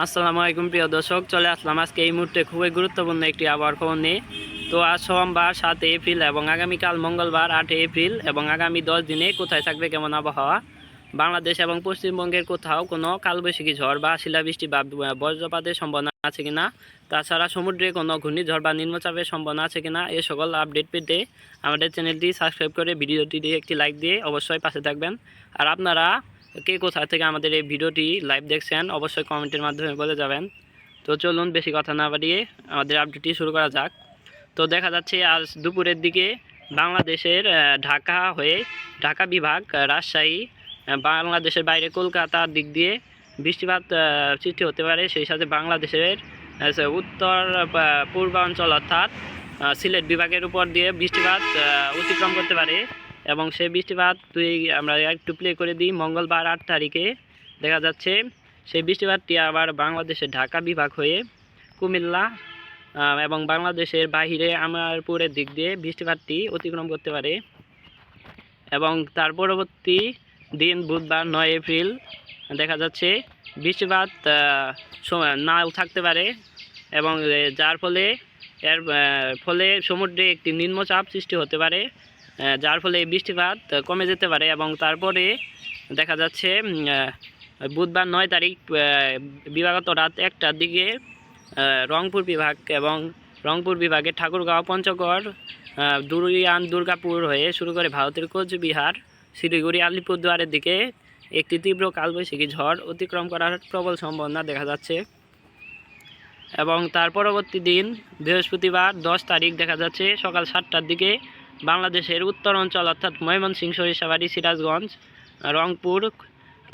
আসসালামু আলাইকুম প্রিয় দর্শক, চলে আসলাম আজকে এই মুহূর্তে খুবই গুরুত্বপূর্ণ একটি আবহাওয়ার খবর নিয়ে। তো আজ সোমবার 7 এপ্রিল এবং আগামীকাল মঙ্গলবার 8 এপ্রিল এবং আগামী 10 দিনে কোথায় থাকবে কেমন আবহাওয়া। বাংলাদেশ এবং পশ্চিমবঙ্গের কোথাও কোনো কালবৈশাখী ঝড় বা শিলাবৃষ্টি বা বজ্রপাতের সম্ভাবনা আছে কিনা, তাছাড়া সমুদ্রে কোনো ঘূর্ণিঝড় বা নিম্নচাপের সম্ভাবনা আছে কিনা, এ সকল আপডেট পেতে আমাদের চ্যানেলটি সাবস্ক্রাইব করে ভিডিওটি দিয়ে একটি লাইক দিয়ে অবশ্যই পাশে থাকবেন। আর আপনারা কে কোথা থেকে আমাদের এই ভিডিওটি লাইভ দেখছেন অবশ্যই কমেন্টের মাধ্যমে বলে যাবেন। তো চলুন বেশি কথা না বাড়িয়ে আমাদের আপডেটটি শুরু করা যাক। তো দেখা যাচ্ছে আজ দুপুরের দিকে বাংলাদেশের ঢাকা হয়ে ঢাকা বিভাগ, রাজশাহী, বাংলাদেশের বাইরে কলকাতার দিক দিয়ে বৃষ্টিপাত সৃষ্টি হতে পারে। সেই সাথে বাংলাদেশের উত্তর পূর্বাঞ্চল অর্থাৎ সিলেট বিভাগের উপর দিয়ে বৃষ্টিপাত অতিক্রম করতে পারে। এবং সেই বৃষ্টিপাত আমরা একটু প্লে করে দিই। মঙ্গলবার 8 তারিখে দেখা যাচ্ছে সেই বৃষ্টিপাতটি আবার বাংলাদেশের ঢাকা বিভাগ হয়ে কুমিল্লা এবং বাংলাদেশের বাহিরে আমারপুরের দিক দিয়ে বৃষ্টিপাতটি অতিক্রম করতে পারে। এবং তার পরবর্তী দিন বুধবার 9 এপ্রিল দেখা যাচ্ছে বৃষ্টিপাত নাও থাকতে পারে এবং যার ফলে এর ফলে সমুদ্রে একটি নিম্নচাপ সৃষ্টি হতে পারে, যার ফলে বৃষ্টিপাত কমে যেতে পারে। এবং তারপরে দেখা যাচ্ছে বুধবার 9 তারিখ দিবাগত রাত 1টার দিকে রংপুর বিভাগ এবং রংপুর বিভাগে ঠাকুরগাঁও, পঞ্চগড়, দুরিয়ান, দুর্গাপুর হয়ে শুরু করে ভারতের কোচবিহার, শিলিগুড়ি, আলিপুরদুয়ারের দিকে একটি তীব্র কালবৈশাখী ঝড় অতিক্রম করার প্রবল সম্ভাবনা দেখা যাচ্ছে। এবং তার পরবর্তী দিন বৃহস্পতিবার 10 তারিখ দেখা যাচ্ছে সকাল 7টার দিকে বাংলাদেশের উত্তর অঞ্চল অর্থাৎ ময়মনসিংহ, সরিষাবাড়ি, সিরাজগঞ্জ, রংপুর,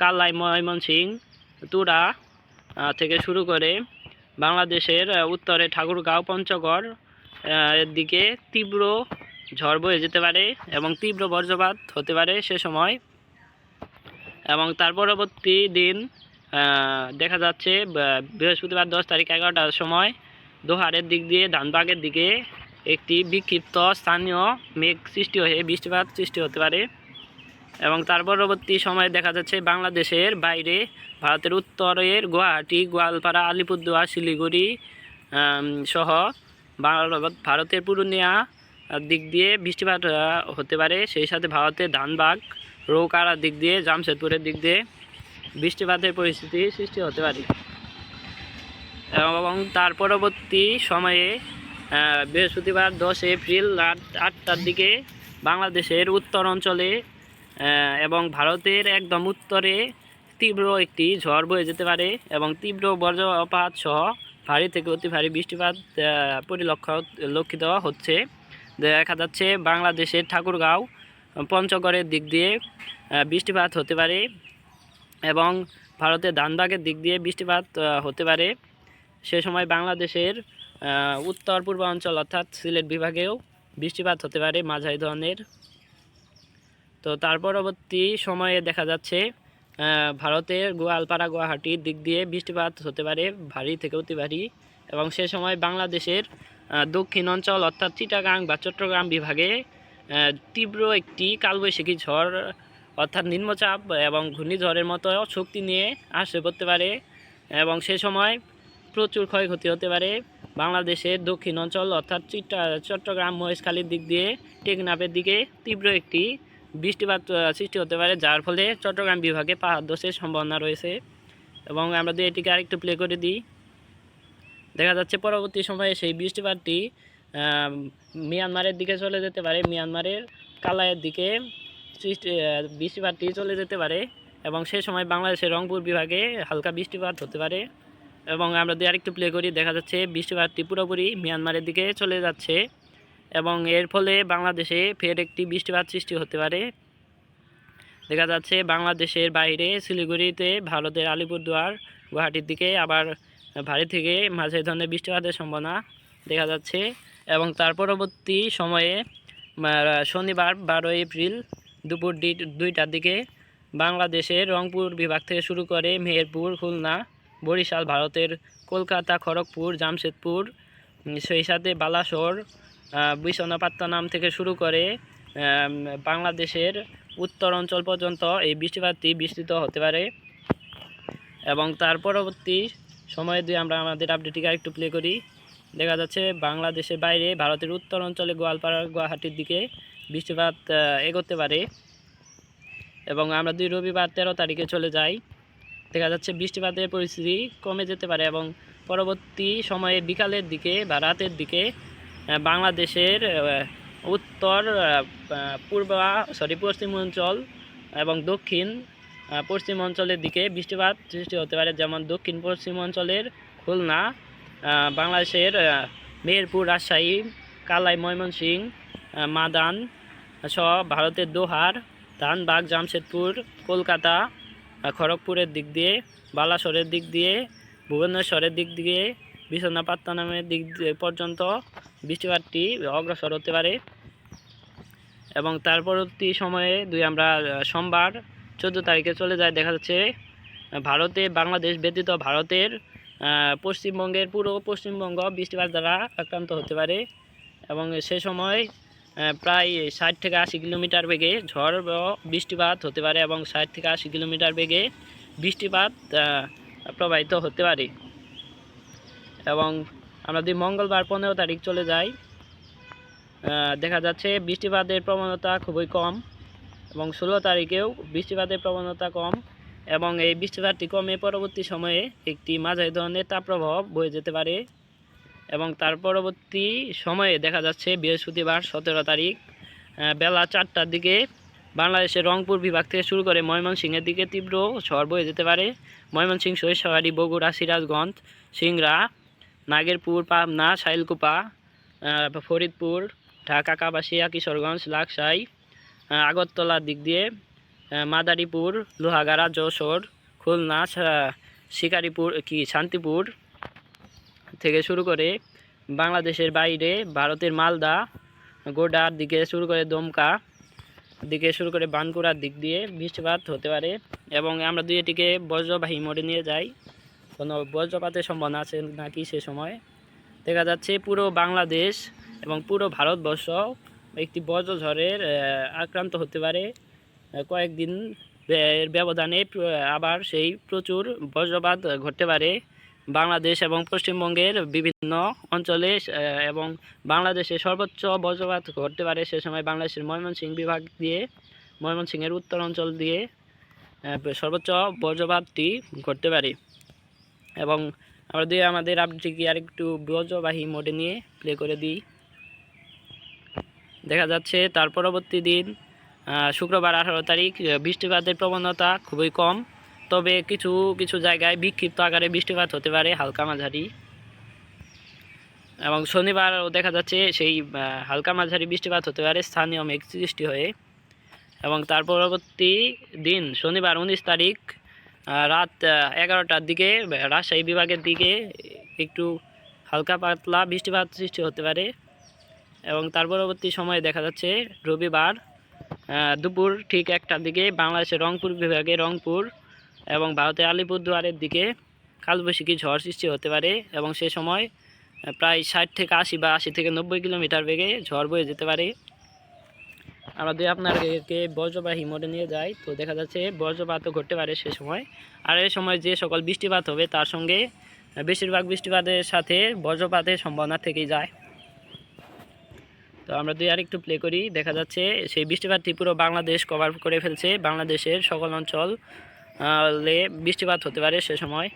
কালাই, ময়মনসিংহ, তুরা থেকে শুরু করে বাংলাদেশের উত্তরে ঠাকুরগাঁও, পঞ্চগড় এর দিকে তীব্র ঝড় বয়ে যেতে পারে এবং তীব্র বজ্রপাত হতে পারে সে সময়। এবং তার পরবর্তী দিন দেখা যাচ্ছে বৃহস্পতিবার 10 তারিখ 11টার সময় দোহারের দিক দিয়ে ধানবাগের দিকে একটি বিক্ষিপ্ত স্থানীয় মেঘ সৃষ্টি হয়ে বৃষ্টিপাত সৃষ্টি হতে পারে। এবং তার পরবর্তী সময়ে দেখা যাচ্ছে বাংলাদেশের বাইরে ভারতের উত্তরের গুয়াহাটি, গোয়ালপাড়া, আলিপুরদুয়ার, শিলিগুড়ি সহ ভারতের পুরুলিয়া দিক দিয়ে বৃষ্টিপাত হতে পারে। সেই সাথে ভারতের ধানবাগ, রৌকাড়ার দিক দিয়ে, জামশেদপুরের দিক দিয়ে বৃষ্টিপাতের পরিস্থিতি সৃষ্টি হতে পারে। এবং তার পরবর্তী সময়ে বৃহস্পতিবার 10 এপ্রিল রাত 8টার দিকে বাংলাদেশের উত্তর অঞ্চলে এবং ভারতের একদম উত্তরে তীব্র একটি ঝড় বয়ে যেতে পারে এবং তীব্র বজ্রপাত সহ ভারী থেকে অতি ভারী বৃষ্টিপাত পরিলক্ষিত হচ্ছে। দেখা যাচ্ছে বাংলাদেশের ঠাকুরগাঁও, পঞ্চগড়ের দিক দিয়ে বৃষ্টিপাত হতে পারে এবং ভারতের ধানবাগের দিক দিয়ে বৃষ্টিপাত হতে পারে। সে সময় বাংলাদেশের উত্তর পূর্বাঞ্চল অর্থাৎ সিলেট বিভাগেও বৃষ্টিপাত হতে পারে মাঝারি ধরনের। তো তার পরবর্তী সময়ে দেখা যাচ্ছে ভারতের গোয়ালপাড়া, গুয়াহাটির দিক দিয়ে বৃষ্টিপাত হতে পারে ভারী থেকে অতি ভারী। এবং সে সময় বাংলাদেশের দক্ষিণ অঞ্চল অর্থাৎ চিটাগাং বা চট্টগ্রাম বিভাগে তীব্র একটি কালবৈশাখী ঝড় অর্থাৎ নিম্নচাপ এবং ঘূর্ণিঝড়ের মতো শক্তি নিয়ে আসে পড়তে পারে এবং সে সময় প্রচুর ক্ষয়ক্ষতি হতে পারে বাংলাদেশের দক্ষিণ অঞ্চল অর্থাৎ চট্টগ্রাম, মহেশখালীর দিক দিয়ে টেকনাফের দিকে তীব্র একটি বৃষ্টিপাত সৃষ্টি হতে পারে, যার ফলে চট্টগ্রাম বিভাগে পাহাড় ধসের সম্ভাবনা রয়েছে। এবং আমরা যদি এটিকে আরেকটু প্লে করে দিই, দেখা যাচ্ছে পরবর্তী সময়ে সেই বৃষ্টিপাতটি মিয়ানমারের দিকে চলে যেতে পারে, মিয়ানমারের কালাইয়ের দিকে বৃষ্টিপাতটি চলে যেতে পারে এবং সেই সময় বাংলাদেশের রংপুর বিভাগে হালকা বৃষ্টিপাত হতে পারে। এবং আমরা যদি আরেকটু প্লে করি, দেখা যাচ্ছে বৃষ্টিপাতটি পুরোপুরি মিয়ানমারের দিকে চলে যাচ্ছে এবং এর ফলে বাংলাদেশে ফের একটি বৃষ্টিপাত সৃষ্টি হতে পারে। দেখা যাচ্ছে বাংলাদেশের বাইরে শিলিগুড়িতে, ভারতের আলিপুরদুয়ার, গুয়াহাটির দিকে আবার ভারী থেকে মাঝারি ধরনের বৃষ্টিপাতের সম্ভাবনা দেখা যাচ্ছে। এবং তার পরবর্তী সময়ে শনিবার 12 এপ্রিল দুপুর 2টার দিকে বাংলাদেশের রংপুর বিভাগ থেকে শুরু করে মেহেরপুর, খুলনা, বরিশাল, ভারতের কলকাতা, খড়গপুর, জামশেদপুর, সেই সাথে বালাসোর, বিছনাপাট্টানাম থেকে শুরু করে বাংলাদেশের উত্তর অঞ্চল পর্যন্ত এই বৃষ্টিপাতটি বিস্তৃত হতে পারে। এবং তার পরবর্তী সময় দিয়ে আমরা আমাদের আপডেটটিকে আরেকটু প্লে করি। দেখা যাচ্ছে বাংলাদেশের বাইরে ভারতের উত্তর অঞ্চলে গোয়ালপাড়া গুয়াহাটির দিকে বৃষ্টিপাত এগোতে পারে। এবং আমরা রবিবার 13 তারিখে চলে যাই। দেখা যাচ্ছে বৃষ্টিপাতের পরিস্থিতি কমে যেতে পারে এবং পরবর্তী সময়ে বিকালের দিকে বা রাতের দিকে বাংলাদেশের উত্তর পশ্চিম অঞ্চল এবং দক্ষিণ পশ্চিম অঞ্চলের দিকে বৃষ্টিপাত সৃষ্টি হতে পারে, যেমন দক্ষিণ পশ্চিম অঞ্চলের খুলনা, বাংলাদেশের মেহেরপুর, রাজশাহী, কালাই, ময়মনসিংহ, মাদান সহ ভারতের দোহার, ধানবাগ, জামশেদপুর, কলকাতা, খড়গপুরের দিক দিয়ে, বালাসোরের দিক দিয়ে, ভুবনেশ্বরের দিক দিয়ে, বিছনাপাট্টনামের দিক পর্যন্ত বৃষ্টিপাতটি অগ্রসর হতে পারে। এবং তার পরবর্তী সময়ে আমরা সোমবার 14 তারিখে চলে যায়। দেখা যাচ্ছে ভারতে বাংলাদেশ ব্যতীত ভারতের পশ্চিমবঙ্গের পুরো পশ্চিমবঙ্গ বৃষ্টিপাত দ্বারা আক্রান্ত হতে পারে এবং সে সময় প্রায় 60 থেকে 80 কিলোমিটার বেগে ঝড় বৃষ্টিপাত হতে পারে এবং 60 থেকে 80 কিলোমিটার বেগে বৃষ্টিপাত প্রবাহিত হতে পারে। এবং আমরা যদি মঙ্গলবার 15 তারিখ চলে যাই, দেখা যাচ্ছে বৃষ্টিপাতের প্রবণতা খুবই কম এবং 16 তারিখেও বৃষ্টিপাতের প্রবণতা কম এবং এই বৃষ্টিপাতটি কমে পরবর্তী সময়ে একটি মাঝারি ধরনের তাপপ্রবাহ বয়ে যেতে পারে। এবং তার পরবর্তী সময়ে দেখা যাচ্ছে বৃহস্পতিবার 17 তারিখ বেলা 4টার দিকে বাংলাদেশের রংপুর বিভাগ থেকে শুরু করে ময়মনসিংহের দিকে তীব্র ঝড় বয়ে যেতে পারে। ময়মনসিংহ, সরিষাবাড়ি, বগুড়া, সিরাজগঞ্জ, সিংড়া, নাগেরপুর, পাবনা, শাইলকুপা, ফরিদপুর, ঢাকা, কাপাসিয়া, কিশোরগঞ্জ, লাকসাই, আগরতলার দিক দিয়ে মাদারীপুর, লোহাগাড়া, যশোর, খুলনা, শিকারীপুর শান্তিপুর থেকে শুরু করে বাংলাদেশের বাইরে ভারতের মালদা, গোডার দিকে শুরু করে দমকা দিকে শুরু করে বানকুড়ার দিক দিয়ে বৃষ্টিপাত হতে পারে। এবং আমরা এটিকে বজ্রবাহী মোডে নিয়ে যাই, কোনো বজ্রপাতের সম্ভাবনা আছে নাকি সে সময়। দেখা যাচ্ছে পুরো বাংলাদেশ এবং পুরো ভারতবর্ষ একটি বজ্রঝড়ের আক্রান্ত হতে পারে। কয়েকদিন ব্যবধানে আবার সেই প্রচুর বজ্রপাত ঘটতে পারে বাংলাদেশ এবং পশ্চিমবঙ্গের বিভিন্ন অঞ্চলে এবং বাংলাদেশের সর্বোচ্চ বজ্রপাত ঘটতে পারে সে সময় বাংলাদেশের ময়মনসিংহ বিভাগ দিয়ে, ময়মনসিংহের উত্তর অঞ্চল দিয়ে সর্বোচ্চ বজ্রপাতটি ঘটতে পারে। এবং আমরা আমাদের আপডেটটি আরেকটু বজ্রবাহী মোডে নিয়ে প্লে করে দিই। দেখা যাচ্ছে তার পরবর্তী দিন শুক্রবার 18 তারিখ বৃষ্টিপাতের প্রবণতা খুবই কম, তবে কিছু কিছু জায়গায় বিক্ষিপ্ত আকারে বৃষ্টিপাত হতে পারে, হালকা মাঝারি। এবং শনিবারও দেখা যাচ্ছে সেই হালকা মাঝারি বৃষ্টিপাত হতে পারে স্থানীয় মেঘ সৃষ্টি হয়ে। এবং তার পরবর্তী দিন শনিবার 19 তারিখ রাত 11টার দিকে রাজশাহী বিভাগের দিকে একটু হালকা পাতলা বৃষ্টিপাত সৃষ্টি হতে পারে। এবং তার পরবর্তী সময়ে দেখা যাচ্ছে রবিবার দুপুর ঠিক 1টার দিকে বাংলাদেশের রংপুর বিভাগে রংপুর এবং ভারতের আলিপুরদুয়ারের দিকে কালবৈশাখী ঝড় সৃষ্টি হতে পারে এবং সে সময় প্রায় 60 থেকে 80 বা 80 থেকে 90 কিলোমিটার বেগে ঝড় বয়ে যেতে পারে। আমরা আপনাদেরকে বজ্রবাহী মোডে নিয়ে যাই, তো দেখা যাচ্ছে বজ্রপাতও ঘটতে পারে সে সময়। আর এই সময় যে সকল বৃষ্টিপাত হবে তার সঙ্গে বেশিরভাগ বৃষ্টিপাতের সাথে বজ্রপাতের সম্ভাবনা থেকেই যায়। তো আমরা আরেকটু প্লে করি। দেখা যাচ্ছে সেই বৃষ্টিপাতটি পুরো বাংলাদেশ কভার করে ফেলছে, বাংলাদেশের সকল অঞ্চল বৃষ্টিপাত হতে পারে সে সময়।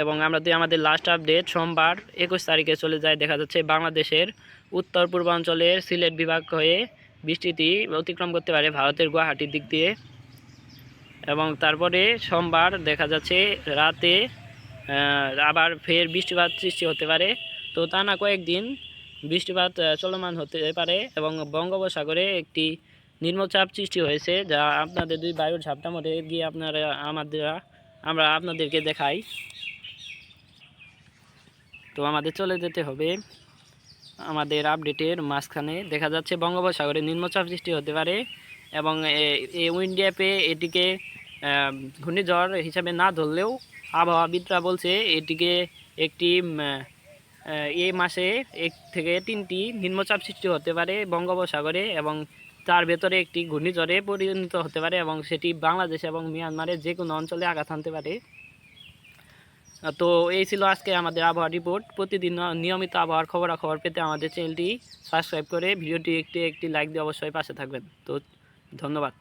এবং আমরা আমাদের লাস্ট আপডেট সোমবার 21 তারিখে চলে যায়। দেখা যাচ্ছে বাংলাদেশের উত্তর পূর্বাঞ্চলের সিলেট বিভাগ হয়ে বৃষ্টিটি অতিক্রম করতে পারে ভারতের গুয়াহাটির দিক দিয়ে। এবং তারপরে সোমবার দেখা যাচ্ছে রাতে আবার ফের বৃষ্টিপাত সৃষ্টি হতে পারে। তো তা না কয়েকদিন বৃষ্টিপাত চলমান হতে পারে এবং বঙ্গোপসাগরে একটি নিম্নচাপ সৃষ্টি হয়েছে, যা আপনাদের বায়ুর ঝাপটা মোড়ে গিয়ে আমরা আপনাদেরকে দেখাই। তো আমাদের চলে যেতে হবে আমাদের আপডেটের মাঝখানে। দেখা যাচ্ছে বঙ্গোপসাগরে নিম্নচাপ সৃষ্টি হতে পারে এবং এই উইন্ড অ্যাপে এটিকে ঘূর্ণিঝড় হিসাবে না ধরলেও আবহাওয়াবিদরা বলছে এটিকে একটি এই মাসে 1 থেকে 3টি নিম্নচাপ সৃষ্টি হতে পারে বঙ্গোপসাগরে এবং তার ভেতরে একটি ঘূর্ণিঝড়ে পরিণত হতে পারে এবং সেটি বাংলাদেশ এবং মিয়ানমারের যে কোনো অঞ্চলে আঘাত হানতে পারে। তো এই ছিল আজকে আমাদের আবহাওয়া রিপোর্ট। প্রতিদিন নিয়মিত আবহাওয়ার খবরাখবর পেতে আমাদের চ্যানেলটি সাবস্ক্রাইব করে ভিডিওটি একটি লাইক দিয়ে অবশ্যই পাশে থাকবেন। তো ধন্যবাদ।